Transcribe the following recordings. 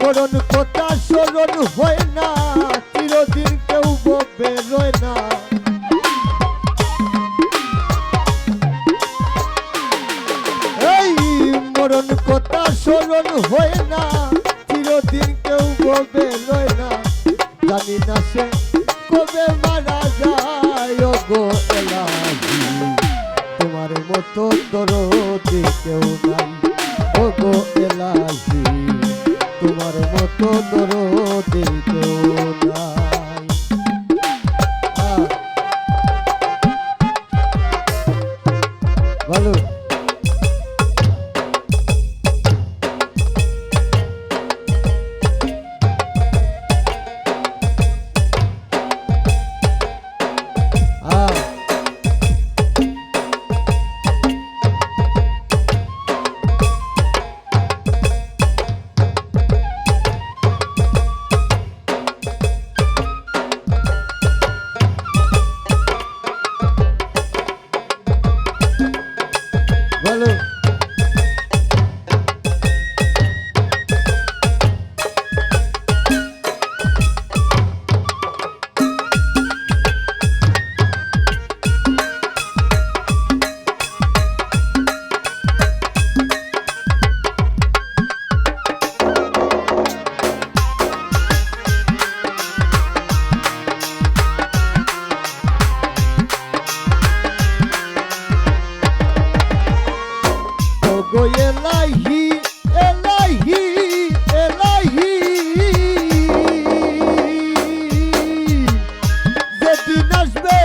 মরণ কথা স্মরণ হয় না, চিরদিন কেউ বেরোয় না। এই মরণ কথা স্মরণ হয় না, চিরদিন কেউ বেরোয় না। জানি না সে কবে মারা যায়। গো এলাহি তোমার মতো দরদি কেউ নাই। ও গো এলাহি তোমার মতো দরদি কেউ নাই। ভালো এলাহি এলাহি এলাহি যেদিন আসবে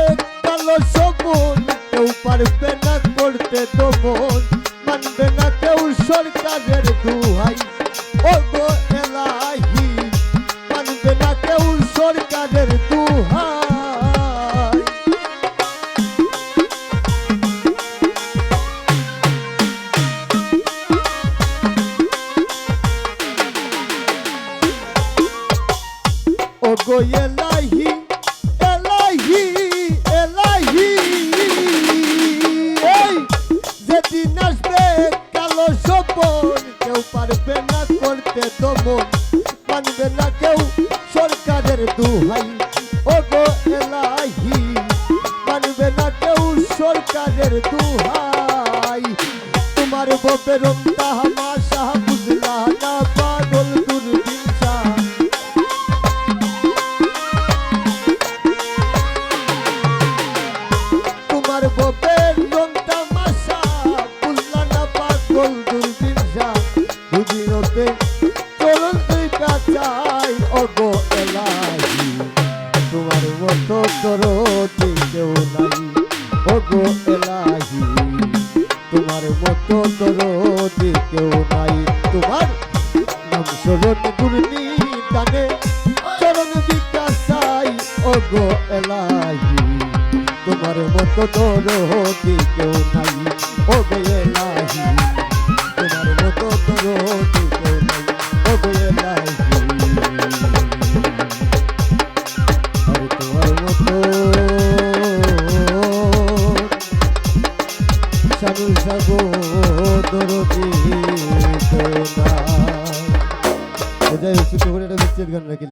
কালো সবন কেউ পারবে না করতে দমন মানবে না কেউ সরকারের দুহাই ও গো এলাহি মানবে না কেউ সরকারের দুহাই গো এলাহি এলাহি এলাহি এই যেদিন আসবে কালো সপন কেউ পারবে না করতে দমন মানবে না কেউ সরকারের দুহাই ও গো এলাহি মানবে না কেউ সরকারের দুহাই তোমার বপের তামাশা বুঝলা না পাগল দূরবীন শাহ তোমার বপের রং তামাশা বুঝলা না পাগল দূরবীন শাহ দুদিনতে চলন তুই কাচাই ও গো এলাহি তোমার মতো দরদি কেউ নাই ও গো এলাহি তোমার মতো দরদি কেউ নাই তোমার নাম স্মরণ গুরনি দানে চরণ বিকাশাই ও গো এলাহি তোমার মতো দরদি কেউ নাই মতো শানুর সাগো দরদি দোনা। যাই হোক ছোট করে একটা বিচ্ছেদ গান রাখি।